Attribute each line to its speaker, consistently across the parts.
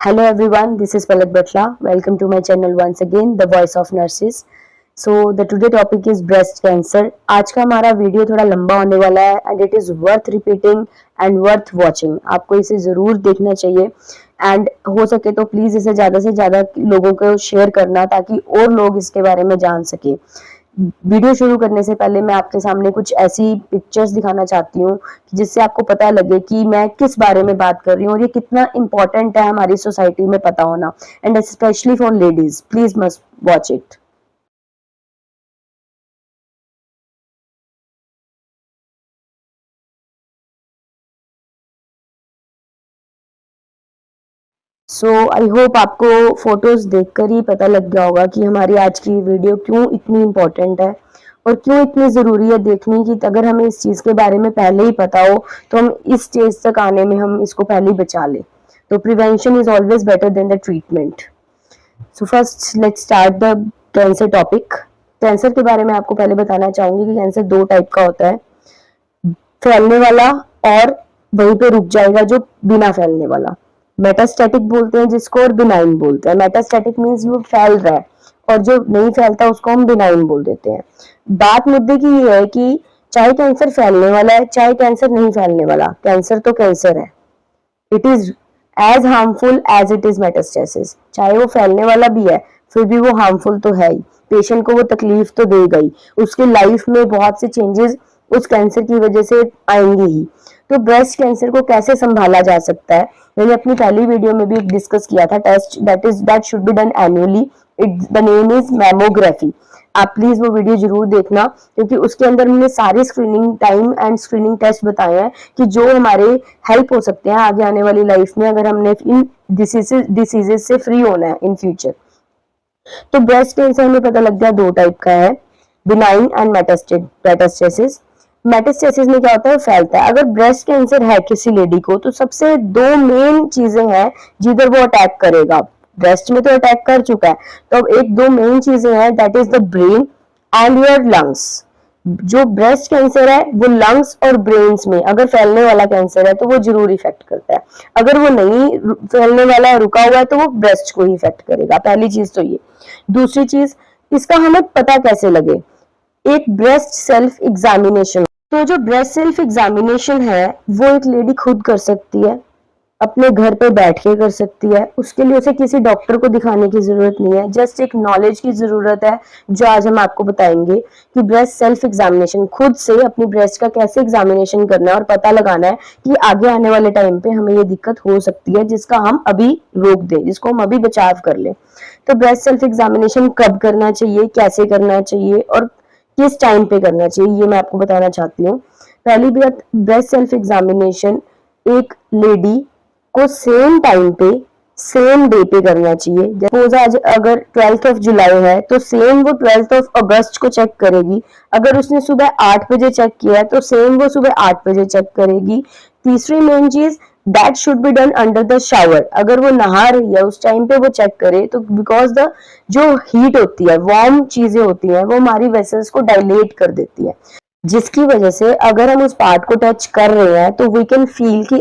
Speaker 1: Hello everyone, this is Palak Batla. Welcome to my channel once again, The Voice of Nurses. So the today topic is breast cancer. आज का हमारा video थोड़ा लंबा होने वाला है and it is worth repeating and worth watching. आपको इसे ज़रूर देखना चाहिए एंड हो सके तो प्लीज़ इसे ज़्यादा से ज़्यादा लोगों को शेयर करना ताकि और लोग इसके बारे में जान सके. वीडियो शुरू करने से पहले मैं आपके सामने कुछ ऐसी पिक्चर्स दिखाना चाहती हूँ जिससे आपको पता लगे कि मैं किस बारे में बात कर रही हूँ और ये कितना इम्पोर्टेंट है हमारी सोसाइटी में पता होना and specially for ladies. Please must watch it. So I hope आपको फोटोज देखकर ही पता लग गया होगा कि हमारी आज की वीडियो क्यों इतनी इम्पोर्टेंट है और क्यों इतनी ज़रूरी है देखनी कि अगर हमें इस चीज़ के बारे में पहले ही पता हो तो हम इस स्टेज तक आने में हम इसको पहले ही बचा लें. तो prevention is always better than the treatment. So first let's start the cancer topic. Cancer के बारे में आपको पहले बताना चाहूंगी कि कैंसर दो टाइप का होता है, फैलने वाला और वहीं पे रुक जाएगा जो बिना फैलने वाला. मेटास्टैटिक बोलते हैं जिसको और बिनाइन बोलते हैं. मेटास्टैटिक मीन्स वो फैल रहा है और जो नहीं फैलता उसको हम बिनाइन बोल देते हैं. बात मुद्दे की ये है कि चाहे कैंसर फैलने वाला है चाहे कैंसर नहीं फैलने वाला, कैंसर तो कैंसर है. It is as harmful as it is metastasis. चाहे वो फैलने वाला भी है फिर भी वो हार्मफुल तो है ही. पेशेंट को वो तकलीफ तो देगा ही, उसकी लाइफ में बहुत से चेंजेस उस कैंसर की वजह से आएंगे ही. तो ब्रेस्ट कैंसर को कैसे संभाला जा सकता है मैंने अपनी पहली वीडियो में भी डिस्कस किया था. Test that should be done annually. It the name is mammography. आप प्लीज वो वीडियो जरूर देखना क्योंकि उसके अंदर हमने सारे screening time and screening test बताए हैं कि जो हमारे हेल्प हो सकते हैं आगे आने वाली लाइफ में अगर हमने इन डिसीजेस से फ्री होना है इन फ्यूचर. तो ब्रेस्ट कैंसर हमें पता लग गया दो टाइप का है, बिनाइन एंड मेटास्टेसिस. मेटास्टेसिस में क्या होता है, फैलता है. अगर ब्रेस्ट कैंसर है किसी लेडी को तो सबसे दो मेन चीजें हैं जिधर वो अटैक करेगा. ब्रेस्ट में तो अटैक कर चुका है तो अब एक दो मेन चीजें हैं, that is the brain and your lungs. जो ब्रेस्ट कैंसर है वो लंग्स और ब्रेन्स में अगर फैलने वाला कैंसर है तो वो जरूर इफेक्ट करता है. अगर वो नहीं फैलने वाला है, रुका हुआ है, तो वो ब्रेस्ट को ही इफेक्ट करेगा. पहली चीज तो ये. दूसरी चीज, इसका हमें पता कैसे लगे, एक ब्रेस्ट सेल्फ एग्जामिनेशन. तो जो ब्रेस्ट सेल्फ एग्जामिनेशन है वो एक लेडी खुद कर सकती है, अपने घर पे बैठ के कर सकती है. उसके लिए उसे किसी डॉक्टर को दिखाने की जरूरत नहीं है, जस्ट एक नॉलेज की जरूरत है जो आज हम आपको बताएंगे कि ब्रेस्ट सेल्फ एग्जामिनेशन खुद से अपनी ब्रेस्ट का कैसे एग्जामिनेशन करना है और पता लगाना है कि आगे आने वाले टाइम पे हमें ये दिक्कत हो सकती है जिसका हम अभी रोक दें, जिसको हम अभी बचाव कर लें. तो ब्रेस्ट सेल्फ एग्जामिनेशन कब करना चाहिए, कैसे करना चाहिए और किस टाइम पे करना चाहिए ये मैं आपको बताना चाहती हूँ. पहली बात, ब्रेस्ट सेल्फ एग्जामिनेशन एक लेडी को सेम टाइम पे सेम डे पे करना चाहिए. सपोज आज अगर 12th ऑफ जुलाई है तो सेम वो 12th ऑफ अगस्त को चेक करेगी. अगर उसने सुबह 8 बजे चेक किया है तो सेम वो सुबह 8 बजे चेक करेगी. तीसरी मेन चीज, that should be done under the shower. अगर वो नहा रही है उस टाइम पे वो चेक करे तो बिकॉज द जो हीट होती है, वार्म चीजें होती हैं, वो हमारी वेसल्स को डायलेट कर देती है जिसकी वजह से अगर हम उस पार्ट को टच कर रहे हैं तो वी कैन फील कि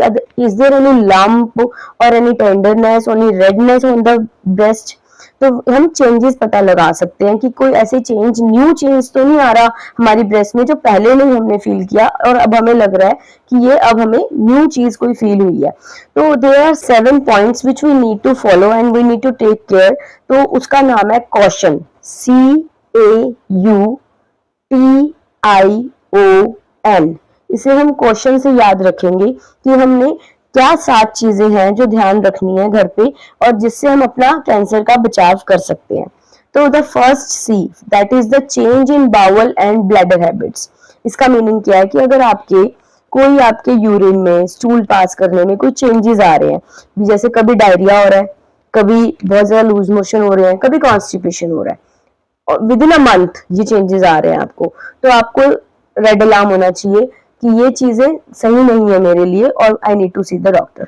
Speaker 1: इज देयर एनी लंप और any tenderness, any redness on the breast. तो हम चेंजेस पता लगा सकते हैं कि कोई ऐसे चेंज, न्यू चेंज तो नहीं आ रहा हमारी ब्रेस्ट में जो पहले नहीं हमने फील किया और अब हमें लग रहा है कि ये अब हमें न्यू चीज कोई फील हुई है. तो there are 7 points which we need to follow and we need to take care. तो उसका नाम है कॉशन, CAUTION. इसे हम क्वेश्चन से याद रखेंगे कि हमने क्या 7 चीजें हैं जो ध्यान रखनी है घर पे और जिससे हम अपना कैंसर का बचाव कर सकते हैं. तो the first C, that is the change in bowel and bladder habits. इसका मीनिंग क्या है कि अगर आपके यूरिन में, स्टूल पास करने में कोई चेंजेस आ रहे हैं, जैसे कभी डायरिया हो रहा है, कभी बहुत ज्यादा लूज मोशन हो रहे हैं, कभी कॉन्स्टिपेशन हो रहा है और विद इन अ मंथ ये चेंजेस आ रहे हैं आपको, तो आपको रेड अलार्म होना चाहिए कि ये चीजें सही नहीं है मेरे लिए और I need to see the doctor.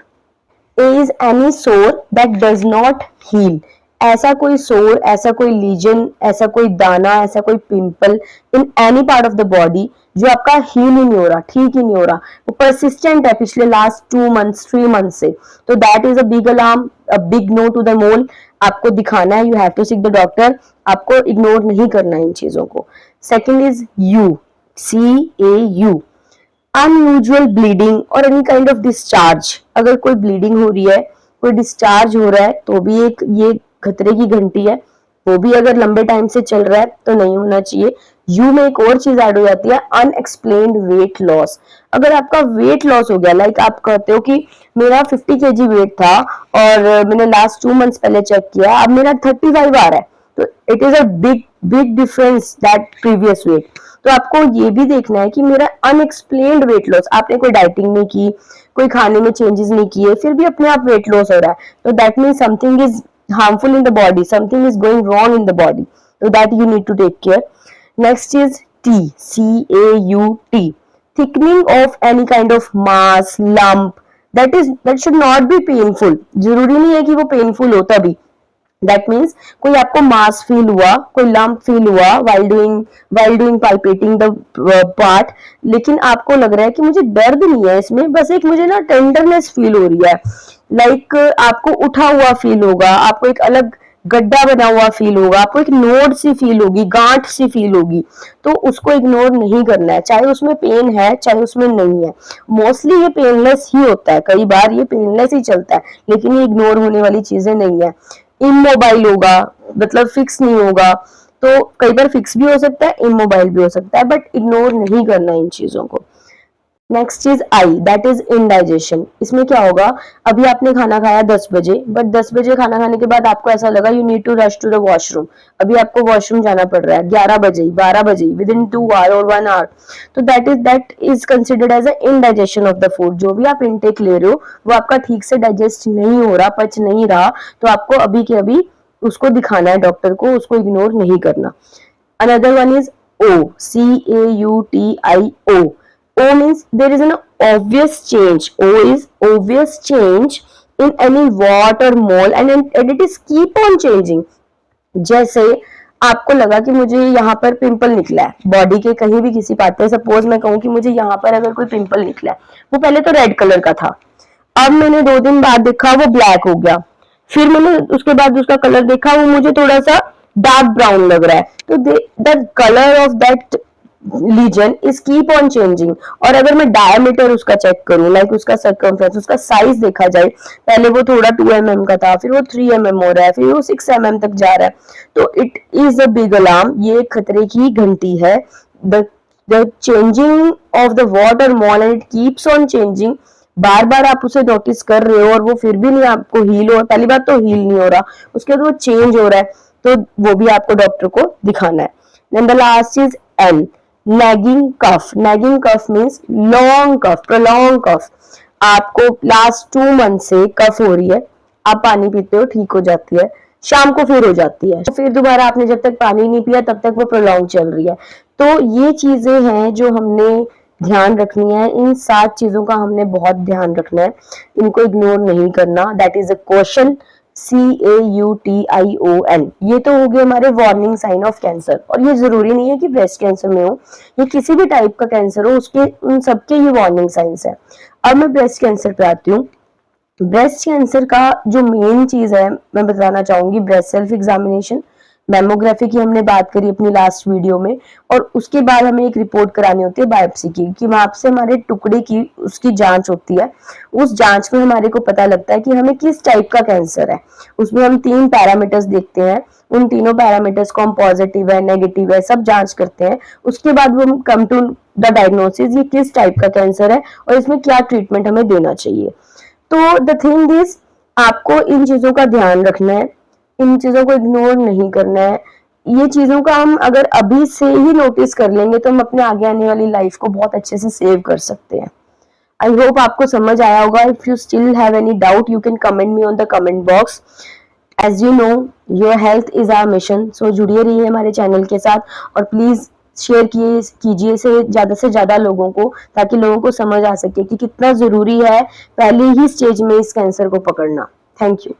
Speaker 1: A is any sore that does not heal. ऐसा कोई सोर, ऐसा कोई लीजन, ऐसा कोई दाना, ऐसा कोई pimple in any part of the body जो आपका हील ही नहीं हो रहा, ठीक ही नहीं हो रहा, वो परसिस्टेंट है पिछले लास्ट 2 मंथ्स 3 मंथ्स से, तो that is a big alarm, a big no to the mole. आपको दिखाना है, you have to seek the doctor, आपको इग्नोर नहीं करना है इन चीजों को। Second is U, CAU, unusual bleeding और एनी काइंड ऑफ डिस्चार्ज। अगर कोई ब्लीडिंग हो रही है, कोई डिस्चार्ज हो रहा है, तो भी एक ये खतरे की घंटी है, वो भी अगर लंबे टाइम से चल रहा है तो नहीं होना चाहिए। यू में एक और चीज ऐड हो जाती है, अनएक्सप्लेन्ड वेट लॉस। अगर आपका वेट लॉस हो गया, लाइक आप कहते हो कि मेरा 50 kg वेट था और मैंने लास्ट 2 मंथ्स पहले चेक किया, अब मेरा 35 आ रहा है, तो it is a big big difference that previous weight. तो आपको ये भी देखना है कि मेरा अनएक्सप्लेन्ड वेट लॉस, आपने कोई डाइटिंग नहीं की, कोई खाने में चेंजेस नहीं किए, फिर भी अपने आप वेट लॉस हो रहा है, तो that mean something is harmful in the body, something is going wrong in the body, so that you need to take care. Next is T, CAUT, thickening of any kind of mass, lump, that should not be painful, जरूरी नहीं है कि वो painful हो तभी। That means कोई आपको मास feel हुआ, कोई लंप फील हुआ while doing palpating the part, लेकिन आपको लग रहा है कि मुझे दर्द नहीं है इसमें, बस एक मुझे ना टेंडरनेस फील हो रही है, लाइक आपको उठा हुआ फील होगा, आपको एक अलग गड्ढा बना हुआ फील होगा, आपको एक नोड सी फील होगी, गांठ सी फील होगी, तो उसको इग्नोर नहीं करना है, चाहे उसमें पेन है चाहे उसमें नहीं है। मोस्टली ये पेनलेस ही होता है, कई बार ये पेनलेस ही चलता है, लेकिन ये इग्नोर होने वाली चीजें नहीं है। इमोबाइल होगा, मतलब फिक्स नहीं होगा, तो कई बार फिक्स भी हो सकता है, इमोबाइल भी हो सकता है, बट इग्नोर नहीं करना इन चीजों को। Next is I, that is indigestion. इसमें क्या होगा, अभी आपने खाना खाया 10 बजे, बट 10 बजे खाना खाने के बाद आपको ऐसा लगा you need to rush to the washroom, अभी आपको वॉशरूम जाना पड़ रहा है 11 बजे 12 बजे, विद इन 2 आवर और 1 आवर, तो that is considered as a indigestion of the food. जो भी आप इनटेक ले रहे हो वो आपका ठीक से डाइजेस्ट नहीं हो रहा, पच नहीं रहा, तो आपको अभी के अभी उसको दिखाना है डॉक्टर को, उसको इग्नोर नहीं करना। Another one is O, CAUTIO. O means there is an obvious change. O is obvious change in any wart or mole and it is keep on changing. जैसे आपको लगा कि मुझे यहाँ पर पिंपल निकला है, बॉडी के कहीं भी किसी पार्ट पे, सपोज मैं कहूँ कि मुझे यहाँ पर अगर कोई पिंपल निकला है, वो पहले तो रेड कलर का था, अब मैंने 2 दिन बाद देखा वो ब्लैक हो गया, फिर मैंने उसके बाद उसका कलर देखा वो मुझे थोड़ा सा डार्क ब्राउन लग रहा है, तो the colour of that lesion is keep on changing. और अगर मैं डायमीटर उसका चेक करूं, लाइक उसका सर्कमफ्रेंस, उसका साइज देखा जाए, पहले वो थोड़ा 2 mm का था, फिर वो 3 mm हो रहा है, फिर वो 6 mm तक जा रहा है, तो it is a big alarm, ये खतरे की घंटी है। The changing of the water mall and it keeps on changing, बार बार आप उसे नोटिस कर रहे हो और वो फिर भी नहीं आपको हील हो, पहली बात तो हील नहीं हो रहा, उसके बाद वो चेंज हो रहा है, तो वो भी आपको डॉक्टर को दिखाना है। Then the last is N, nagging cough. Nagging cough means long cough, prolonged cough. आपको लास्ट 2 मंथ से कफ हो रही है, आप पानी पीते हो ठीक हो जाती है, शाम को फिर हो जाती है, फिर दोबारा आपने जब तक पानी नहीं पिया तब तक वो प्रोलॉन्ग चल रही है। तो ये चीजें हैं जो हमने ध्यान रखनी है, इन 7 चीजों का हमने बहुत ध्यान रखना है, इनको इग्नोर नहीं करना। That is a question CAUTION। ये तो हो गए हमारे वार्निंग साइन ऑफ कैंसर, और ये जरूरी नहीं है कि ब्रेस्ट कैंसर में हो, ये किसी भी टाइप का कैंसर हो, उसके उन सबके ये वार्निंग साइंस है। अब मैं ब्रेस्ट कैंसर पे आती हूँ। ब्रेस्ट कैंसर का जो मेन चीज है मैं बताना चाहूंगी, ब्रेस्ट सेल्फ एग्जामिनेशन, मैमोग्राफी की हमने बात करी अपनी लास्ट वीडियो में, और उसके बाद हमें एक रिपोर्ट करानी होती है बायोप्सी की, कि वहां से हमारे टुकड़े की उसकी जांच होती है, उस जांच में हमारे को पता लगता है कि हमें किस टाइप का कैंसर है। उसमें हम 3 पैरामीटर्स देखते हैं, उन तीनों पैरामीटर्स को हम पॉजिटिव है नेगेटिव है सब जांच करते हैं, उसके बाद वो हम कम टू द डायग्नोसिस, ये किस टाइप का कैंसर है और इसमें क्या ट्रीटमेंट हमें देना चाहिए। तो द थिंग इज, आपको इन चीजों का ध्यान रखना है, इन चीजों को इग्नोर नहीं करना है। ये चीजों का हम अगर अभी से ही नोटिस कर लेंगे तो हम अपने आगे आने वाली लाइफ को बहुत अच्छे से सेव कर सकते हैं। आई होप आपको समझ आया होगा। If you still have any doubt you can comment me on the comment box. As you know your health is our mission, so जुड़िए रहिए हमारे चैनल के साथ, और प्लीज शेयर कीजिए इसे ज्यादा से ज्यादा लोगों को, ताकि लोगों को समझ आ सके कि कितना जरूरी है पहले ही स्टेज में इस कैंसर को पकड़ना। Thank you.